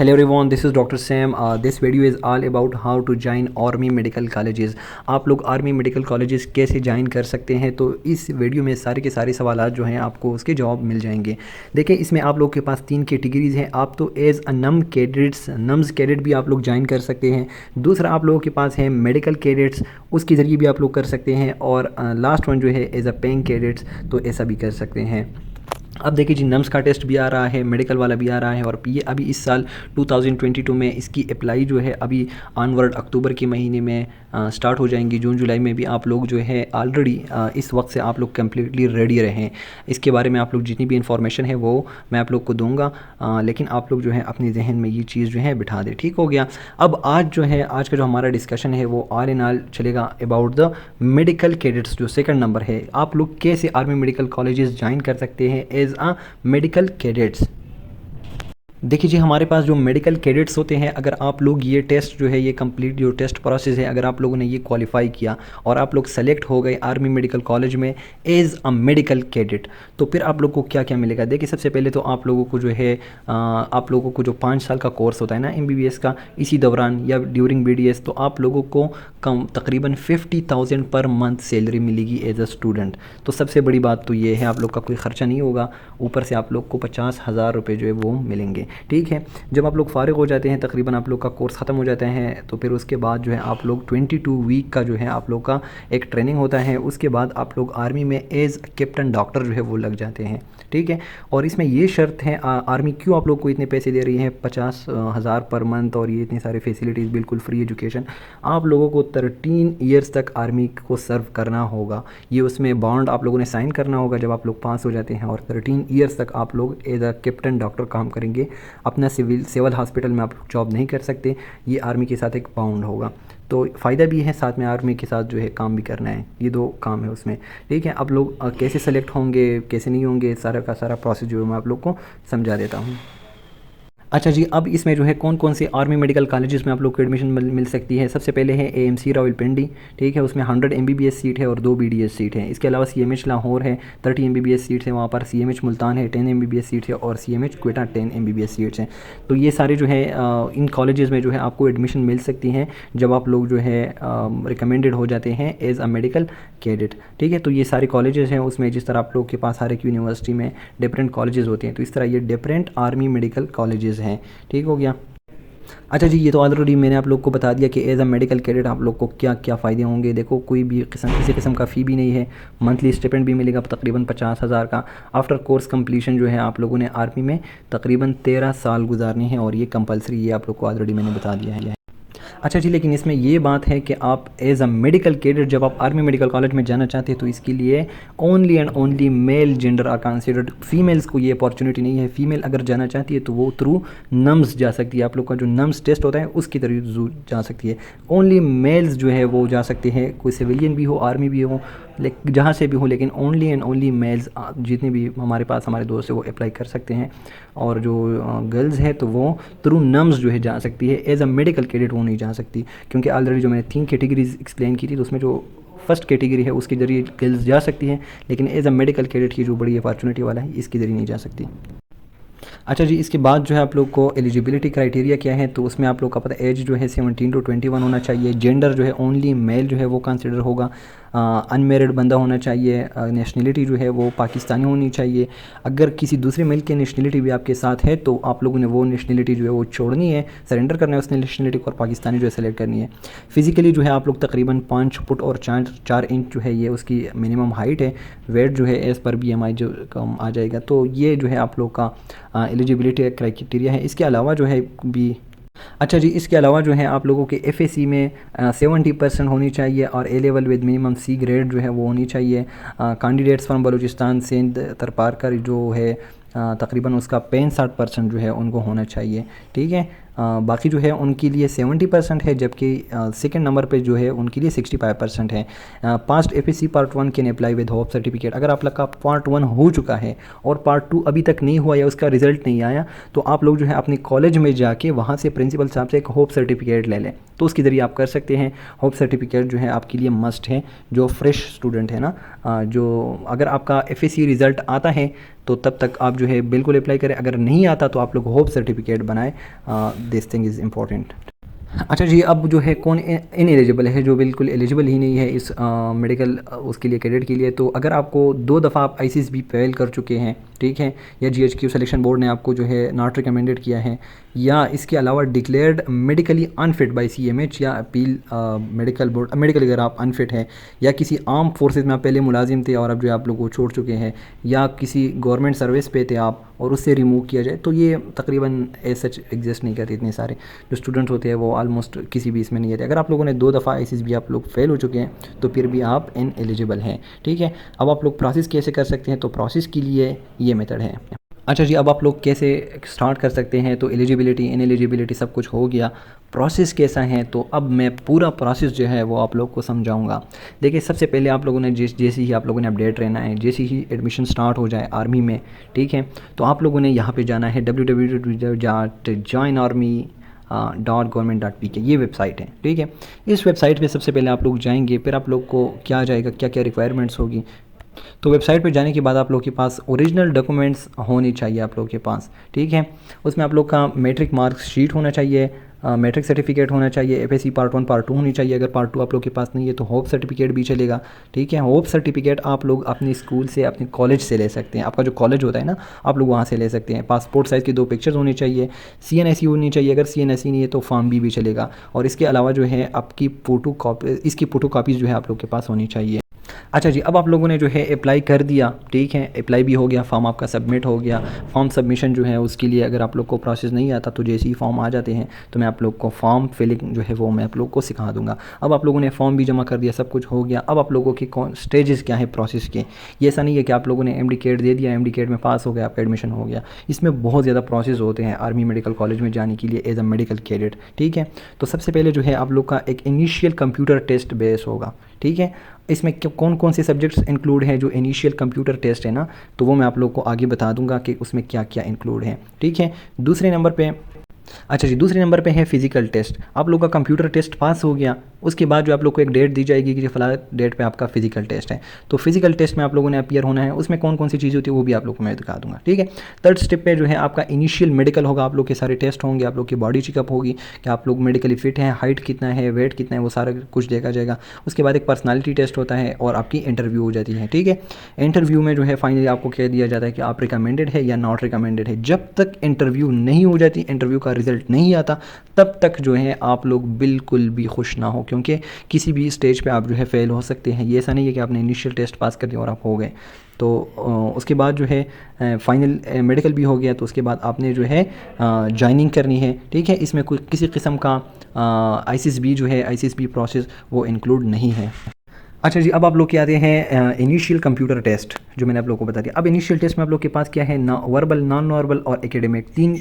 Hello everyone, this is Dr. Sam. This video is all about how to join Army Medical Colleges. आप लोग army medical colleges कैसे join कर सकते हैं, तो इस वीडियो में सारे के सारे सवालात जो हैं आपको उसके जवाब मिल जाएंगे। देखिए, इसमें आप लोग के पास 3 कैटेगरीज़ हैं। आप तो एज़ अ नम्स कैडेट भी आप लोग ज्वाइन कर सकते हैं। दूसरा आप लोगों के पास है मेडिकल कैडेट्स, उसके ज़रिए भी आप लोग कर सकते हैं। और लास्ट वन जो है एज़ अ पेइंग कैडेट्स, तो ऐसा भी कर सकते हैं। अब देखिए जी, नम्स का टेस्ट भी आ रहा है, मेडिकल वाला भी आ रहा है, और ये अभी इस साल 2022 में इसकी अप्लाई जो है अभी ऑनवर्ड अक्टूबर के महीने में स्टार्ट हो जाएंगी। जून जुलाई में भी आप लोग जो है ऑलरेडी इस वक्त से आप लोग कम्प्लीटली रेडी रहें। इसके बारे में आप लोग जितनी भी इंफॉर्मेशन है वो मैं आप लोग को दूंगा, लेकिन आप लोग जो है अपने जहन में ये चीज़ जो है बिठा दें। ठीक हो गया। अब आज जो है, आज का जो हमारा डिस्कशन है वो ऑल इन ऑल चलेगा अबाउट द मेडिकल कैडेट्स। जो सेकंड नंबर है, आप लोग कैसे आर्मी मेडिकल कॉलेजेस ज्वाइन कर सकते हैं एज आ मेडिकल कैडेट्स। देखिए जी, हमारे पास जो मेडिकल कैडेट्स होते हैं, अगर आप लोग ये टेस्ट जो है, ये कंप्लीट जो टेस्ट प्रोसेस है, अगर आप लोगों ने ये क्वालिफाई किया और आप लोग सेलेक्ट हो गए आर्मी मेडिकल कॉलेज में एज़ अ मेडिकल कैडेट, तो फिर आप लोग को क्या क्या मिलेगा। देखिए, सबसे पहले तो आप लोगों को जो है आप लोगों को जो 5 साल का कोर्स होता है ना MBBS का, इसी दौरान या ड्यूरिंग BDS, तो आप लोगों को कम तकरीबन 50,000 पर मंथ सैलरी मिलेगी एज अ स्टूडेंट। तो सबसे बड़ी बात तो ये है, आप लोग का कोई ख़र्चा नहीं होगा, ऊपर से आप लोग को 50,000 रुपये जो है वो मिलेंगे। ठीक है। जब आप लोग फ़ारिग हो जाते हैं, तकरीबन आप लोग का कोर्स ख़त्म हो जाता है, तो फिर उसके बाद जो है आप लोग 22 वीक का जो है आप लोग का एक ट्रेनिंग होता है। उसके बाद आप लोग आर्मी में एज़ कैप्टन डॉक्टर जो है वो लग जाते हैं। ठीक है। और इसमें ये शर्त है, आर्मी क्यों आप लोग को इतने पैसे दे रही है, 50,000 पर मंथ, और ये इतनी सारी फैसिलिटीज़, बिल्कुल फ्री एजुकेशन। आप लोगों को 13 ईयर्स तक आर्मी को सर्व करना होगा। ये उसमें बॉन्ड आप लोगों ने साइन करना होगा जब आप लोग पास हो जाते हैं, और 13 ईयर्स तक आप लोग एज अ कैप्टन डॉक्टर काम करेंगे। अपना सिविल हॉस्पिटल में आप जॉब नहीं कर सकते, ये आर्मी के साथ एक बाउंड होगा। तो फ़ायदा भी है, साथ में आर्मी के साथ जो है काम भी करना है, ये 2 काम है उसमें। ठीक है। अब लोग कैसे सेलेक्ट होंगे, कैसे नहीं होंगे, सारा का सारा प्रोसेस जो है मैं आप लोग को समझा देता हूँ। अच्छा जी, अब इसमें जो है कौन कौन से आर्मी मेडिकल कॉलेजेस में आप लोग को एडमिशन मिल सकती है। सबसे पहले है AMC रावलपिंडी। ठीक है, उसमें 100 MBBS सीट है और 2 BDS सीट है। इसके अलावा CMH लाहौर है, 30 MBBS सीट है वहाँ पर। CMH मुल्तान है, 10 MBBS सीट है, और CMH क्वेटा 10 MBBS सीट्स हैं। तो ये सारे जो है इन कॉलेजेस में जो है आपको एडमिशन मिल सकती हैं जब आप लोग जो है रिकमेंडेड हो जाते हैं एज अ मेडिकल कैडेट। ठीक है। तो ये सारे कॉलेजेस हैं, उसमें जिस तरह आप लोग के पास हर एक यूनिवर्सिटी में डिफरेंट कॉलेजेस होते हैं, तो इस तरह ये डिफरेंट आर्मी मेडिकल कॉलेजेस हैं। ठीक हो गया। अच्छा जी, ये तो ऑलरेडी मैंने आप लोग को बता दिया कि एज अ मेडिकल कैडेट आप लोग को क्या क्या फ़ायदे होंगे। देखो, कोई भी किसी किस्म का फ़ी भी नहीं है, मंथली स्टिपेंड भी मिलेगा तकरीबन 50,000 का। आफ्टर कोर्स कंप्लीशन जो है आप लोगों ने आर्मी में तकरीबन 13 साल गुजारने हैं, और ये कंपलसरी, ये आप लोग को ऑलरेडी मैंने बता दिया है। अच्छा जी, लेकिन इसमें ये बात है कि आप एज अ मेडिकल कैडेट जब आप आर्मी मेडिकल कॉलेज में जाना चाहते हैं, तो इसके लिए only and only male gender are considered. Females को ये अपॉर्चुनिटी नहीं है। फीमेल अगर जाना चाहती है तो वो थ्रू नम्स जा सकती है। आप लोग का जो नम्स टेस्ट होता है उसकी तरह जा सकती है। ओनली मेल्स जो है वो जा सकते हैं, कोई सिविलियन भी हो, आर्मी भी हो, जहाँ से भी हो, लेकिन ओनली एंड ओनली मेल्स, जितने भी हमारे पास हमारे दोस्त हैं वो अप्लाई कर सकते हैं। और जो गर्ल्स है तो वो थ्रू नम्स जो है जा सकती है, एज अ मेडिकल कैडेट वो नहीं जा सकती। क्योंकि ऑलरेडी जो मैंने 3 कैटेगरीज एक्सप्लेन की थी, तो उसमें जो फर्स्ट कैटेगरी है उसके ज़रिए गर्ल्स जा सकती हैं, लेकिन एज अ मेडिकल कैडेट की जो बड़ी अपॉर्चुनिटी वाला है, इसके ज़रिए नहीं जा सकती। अच्छा जी, इसके बाद जो है आप लोग को एलिजिबिलिटी क्राइटेरिया क्या है, तो उसमें आप लोग का पता एज जो है 17 to 21 होना चाहिए। जेंडर जो है ओनली मेल जो है वो कंसिडर होगा। अनमेरिड बंदा होना चाहिए। नेशनलिटी जो है वो पाकिस्तानी होनी चाहिए। अगर किसी दूसरे मुल्क की नेशनलिटी भी आपके साथ है तो आप लोगों ने वो नेशनलिटी जो है वो छोड़नी है, सरेंडर करना है उस नेशनलिटी को, और पाकिस्तानी जो है सेलेक्ट करनी है। फ़िज़िकली जो है आप लोग तकरीबन 5 फुट और 4 इंच जो है ये उसकी मिनिमम हाइट है। वेट जो है एज़ पर BMI जो कम आ जाएगा। तो ये जो है आप लोग का एलिजिबिलिटी क्राइटेरिया है। इसके अलावा जो है भी, अच्छा जी, इसके अलावा जो है आप लोगों के FAC में 70% होनी चाहिए, और A level with minimum C grade जो है वो होनी चाहिए। कैंडिडेट्स फ्राम बलूचिस्तान, सिंध, तरपारकर जो है तकरीबन उसका 65% जो है उनको होना चाहिए। ठीक है। बाकी जो है उनके लिए 70% है, जबकि सेकंड नंबर पे जो है उनके लिए 65% है। Past FAC part 1 can apply with hope certificate. अगर आप लोग का पार्ट 1 हो चुका है और पार्ट 2 अभी तक नहीं हुआ या उसका रिज़ल्ट नहीं आया, तो आप लोग जो है अपने कॉलेज में जाके वहाँ से प्रिंसिपल साहब से एक होप सर्टिफिकेट ले लें, तो उसके ज़रिए आप कर सकते हैं। होप सर्टिफिकेट जो है आपके लिए मस्ट है, जो फ्रेश स्टूडेंट है ना। जो अगर आपका FAC रिज़ल्ट आता है तो तब तक आप जो है बिल्कुल अप्लाई करें। अगर नहीं आता तो आप लोग होप सर्टिफिकेट बनाएं, दिस थिंग इज़ इम्पॉर्टेंट। अच्छा जी, अब जो है कौन इन एलिजिबल है, जो बिल्कुल एलिजिबल ही नहीं है इस मेडिकल उसके लिए, कैडेट के लिए। तो अगर आपको 2 दफ़ा आप आईसीएसबी फेल कर चुके हैं, ठीक है, या जीएचक्यू सिलेक्शन बोर्ड ने आपको जो है नॉट रिकमेंडेड किया है, या इसके अलावा declared medically unfit by CMH या अपील मेडिकल बोर्ड, मेडिकल अगर आप अनफिट हैं, या किसी आर्म फोर्सेज में आप पहले मुलाजिम थे और अब जो है आप लोग वो छोड़ चुके हैं, या किसी गवर्नमेंट सर्विस पे थे आप और उससे रिमूव किया जाए, तो ये तकरीबन एज सच एग्जिस्ट नहीं करते। इतने सारे जो स्टूडेंट्स होते हैं वो ऑलमोस्ट किसी भी इसमें नहीं आते। अगर आप लोगों ने 2 दफ़ा आईसीएसबी आप लोग फेल हो चुके हैं तो फिर भी आप इन एलिजिबल हैं, ठीक है। अब आप लोग प्रोसेस कैसे कर सकते हैं, तो प्रोसेस के लिए ये मेथड है। अच्छा जी, अब आप लोग कैसे स्टार्ट कर सकते हैं, तो एलिजिबिलिटी, इन एलिजिबिलिटी सब कुछ हो गया। प्रोसेस कैसा है, तो अब मैं पूरा प्रोसेस जो है वो आप लोग को समझाऊंगा। देखिए, सबसे पहले आप लोगों ने जैसे ही आप लोगों ने अपडेट रहना है, जैसे ही एडमिशन स्टार्ट हो जाए आर्मी में, ठीक है, तो आप लोगों ने यहाँ पे जाना है www.joinormy.government.pk, ये वेबसाइट है, ठीक है। इस वेबसाइट पे सबसे पहले आप लोग जाएंगे, फिर आप लोग को क्या आ जाएगा, क्या क्या रिक्वायरमेंट्स होगी। तो वेबसाइट पे जाने के बाद आप लोग के पास ओरिजिनल डॉक्यूमेंट्स होने चाहिए आप लोग के पास, ठीक है। उसमें आप लोग का मैट्रिक मार्क्स शीट होना चाहिए, मैट्रिक सर्टिफिकेट होना चाहिए, एफएससी पार्ट 1 पार्ट 2 होनी चाहिए। अगर पार्ट 2 आप लोग के पास नहीं है तो होप सर्टिफिकेट भी चलेगा, ठीक है। होप सर्टिफिकेट आप लोग अपने स्कूल से, अपने कॉलेज से ले सकते हैं। आपका जो कॉलेज होता है ना, आप लोग वहाँ से ले सकते हैं। पासपोर्ट साइज़ की 2 पिक्चर्स होनी चाहिए, सीएनएससी होनी चाहिए। अगर सीएनएससी नहीं है तो फॉर्म भी चलेगा। और इसके अलावा जो है आपकी फ़ोटो कॉपी, इसकी फ़ोटो कापीज़ जो है आप लोग के पास होनी चाहिए। अच्छा जी, अब आप लोगों ने जो है अप्लाई कर दिया, ठीक है, अप्लाई भी हो गया, फॉर्म आपका सबमिट हो गया। फॉर्म सबमिशन जो है उसके लिए अगर आप लोग को प्रोसेस नहीं आता तो जैसे ही फॉर्म आ जाते हैं तो मैं आप लोग को फॉर्म फिलिंग जो है वो मैं आप लोग को सिखा दूंगा। अब आप लोगों ने फॉर्म भी जमा कर दिया, सब कुछ हो गया। अब आप लोगों के कौन स्टेजेस क्या है प्रोसेस के, ये ऐसा नहीं है कि आप लोगों ने एमडी दे दिया, एमडी में पास हो गया, आपका एडमिशन हो गया। इसमें बहुत ज़्यादा प्रोसेस होते हैं आर्मी मेडिकल कॉलेज में जाने के लिए एज अ मेडिकल कैडेट, ठीक है। तो सबसे पहले जो है आप लोग का एक इनिशियल कंप्यूटर टेस्ट बेस होगा, ठीक है। इसमें कौन कौन से सब्जेक्ट्स इंक्लूड हैं, जो इनिशियल कंप्यूटर टेस्ट है ना, तो वो मैं आप लोग को आगे बता दूंगा कि उसमें क्या क्या इंक्लूड है, ठीक है। दूसरे नंबर पे, अच्छा जी, दूसरे नंबर पे है फिजिकल टेस्ट। आप लोग का कंप्यूटर टेस्ट पास हो गया, उसके बाद जो आप लोग को एक डेट दी जाएगी कि फला डेट पे आपका फिजिकल टेस्ट है। तो फिजिकल टेस्ट में आप लोगों ने अपीयर होना है। उसमें कौन कौन सी चीज़ होती है वो भी आप लोग को मैं दिखा दूंगा, ठीक है। थर्ड स्टेप पे जो है आपका इनिशियल मेडिकल होगा। आप लोग के सारे टेस्ट होंगे, आप लोग की बॉडी चेकअप होगी कि आप लोग मेडिकली फिट हैं, हाइट कितना है, वेट कितना है, वो सारा कुछ देखा जाएगा। उसके बाद एक पर्सनैलिटी टेस्ट होता है और आपकी इंटरव्यू हो जाती है, ठीक है। इंटरव्यू में जो है फाइनली आपको कह दिया जाता है कि आप रिकमेंडेड है या नॉट रिकमेंडेड है। जब तक इंटरव्यू नहीं हो जाती, इंटरव्यू का रिजल्ट नहीं आता, तब तक जो है आप लोग बिल्कुल भी खुश ना हो, क्योंकि किसी भी स्टेज पे आप जो है फ़ेल हो सकते हैं। ये ऐसा नहीं है कि आपने इनिशियल टेस्ट पास कर दिया और आप हो गए। तो उसके बाद जो है फाइनल मेडिकल भी हो गया, तो उसके बाद आपने जो है ज्वाइनिंग करनी है, ठीक है। इसमें कोई किसी किस्म का आईसीएसबी जो है, आईसीएसबी प्रोसेस वो इंक्लूड नहीं है। अच्छा जी, अब आप लोग के आते हैं इनिशियल कंप्यूटर टेस्ट, जो मैंने आप लोग को बता दिया। अब इनिशियल टेस्ट में आप लोग के पास क्या है, वर्बल, नॉन वर्बल और एकेडमिक, 3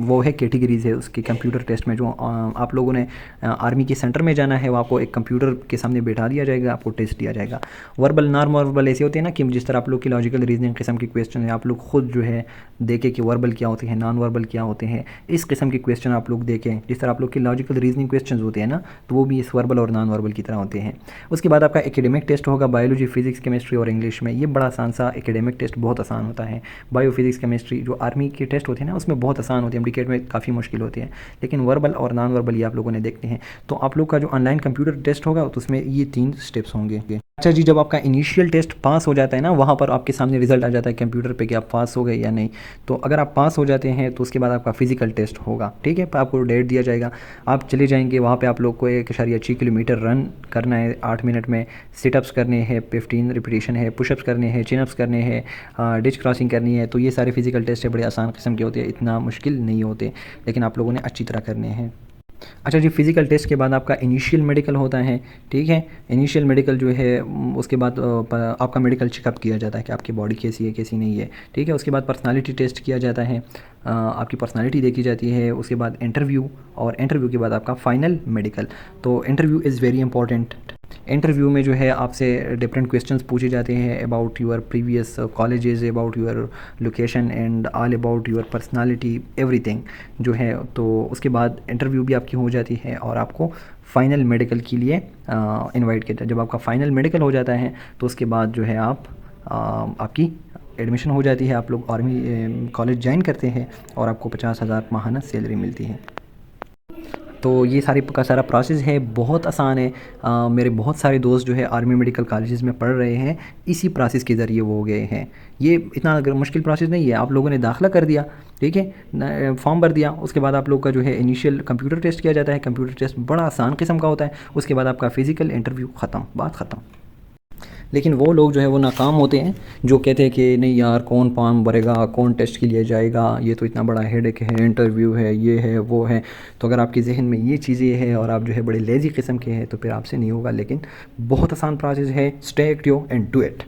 वो है कैटेगरीज़ है उसके कंप्यूटर टेस्ट में। जो आप लोगों ने आर्मी के सेंटर में जाना है, वो आपको एक कंप्यूटर के सामने बैठा दिया जाएगा, आपको टेस्ट दिया जाएगा। वर्बल, नॉन वर्बल ऐसे होते हैं ना कि जिस तरह आप लोग की लॉजिकल रीजनिंग किस्म के क्वेश्चन है, आप लोग खुद जो है देखें कि वर्बल क्या होते हैं, नॉन वर्बल क्या होते हैं, इस किस्म के क्वेश्चन आप लोग देखें। जिस तरह आप लोग के लॉजिकल रीजनिंग क्वेश्चन होते हैं ना, तो वो भी इस वर्बल और नॉन वर्बल की तरह होते हैं। उसके बाद आपका एकेडमिक टेस्ट होगा, बायोलॉजी, फिजिक्स, केमिस्ट्री और इंग्लिश में। ये बड़ा आसान सा एकेडमिक टेस्ट, बहुत आसान होता है। बायो, फिजिक्स, केमिस्ट्री जो आर्मी के टेस्ट होते हैं ना, उसमें बहुत आसान होते हैं, एमडीकेट में काफ़ी मुश्किल होती है। लेकिन वर्बल और नॉन वर्बल ये आप लोगों ने देखते हैं। तो आप लोग का जो ऑनलाइन कंप्यूटर टेस्ट होगा तो उसमें ये 3 स्टेप्स होंगे। अच्छा जी, जब आपका इनिशियल टेस्ट पास हो जाता है ना, वहाँ पर आपके सामने रिजल्ट आ जाता है कंप्यूटर पे कि आप पास हो गए या नहीं। तो अगर आप पास हो जाते हैं तो उसके बाद आपका फिजिकल टेस्ट होगा, ठीक है। आपको डेट दिया जाएगा, आप चले जाएंगे वहाँ पे। आप लोग को 1.6 किलोमीटर रन करना है 8 मिनट में, सिटअप्स करने हैं 15 रिपीटेशन है, पुशअप्स करने हैं, चिनअप्स करने हैं, डिच क्रॉसिंग करनी है। तो ये सारे फिजिकल टेस्ट है, बड़े आसान किस्म के होते हैं, इतना मुश्किल नहीं होते, लेकिन आप लोगों ने अच्छी तरह करने हैं। अच्छा जी, फिज़िकल टेस्ट के बाद आपका इनिशियल मेडिकल होता है, ठीक है। इनिशियल मेडिकल जो है उसके बाद आपका मेडिकल चेकअप किया जाता है कि आपकी बॉडी कैसी है, कैसी नहीं है, ठीक है। उसके बाद पर्सनालिटी टेस्ट किया जाता है, आपकी पर्सनालिटी देखी जाती है। उसके बाद इंटरव्यू, और इंटरव्यू के बाद आपका फाइनल मेडिकल। तो interview is very important. Interview में जो है आपसे डिफरेंट क्वेश्चंस पूछे जाते हैं about your previous colleges, about your location and all about your personality, everything जो है। तो उसके बाद इंटरव्यू भी आपकी हो जाती है और आपको फ़ाइनल मेडिकल के लिए इनवाइट किया जाता है। जब आपका फ़ाइनल मेडिकल हो जाता है तो उसके बाद जो है आप आपकी एडमिशन हो जाती है, आप लोग आर्मी कॉलेज ज्वाइन करते हैं और आपको 50,000 माहाना सैलरी मिलती है। तो ये सारी का सारा प्रोसेस है, बहुत आसान है। मेरे बहुत सारे दोस्त जो है आर्मी मेडिकल कॉलेजेस में पढ़ रहे हैं, इसी प्रोसेस के ज़रिए वो गए हैं। ये इतना मुश्किल प्रोसेस नहीं है। आप लोगों ने दाखिला कर दिया, ठीक है, फॉर्म भर दिया, उसके बाद आप लोग का जो है इनिशियल कंप्यूटर टेस्ट किया जाता है। कंप्यूटर टेस्ट बड़ा आसान किस्म का होता है। उसके बाद आपका फ़िज़िकल इंटरव्यू ख़त्म, बात ख़त्म। लेकिन वो लोग जो है वो नाकाम होते हैं, जो कहते हैं कि नहीं यार कौन फॉर्म भरेगा, कौन टेस्ट के लिए जाएगा, ये तो इतना बड़ा हेडेक है, इंटरव्यू है, ये है वो है। तो अगर आपके जहन में ये चीज़ें हैं और आप जो है बड़े लेज़ी किस्म के हैं तो फिर आपसे नहीं होगा। लेकिन बहुत आसान प्रोसेस है, stay active and do it.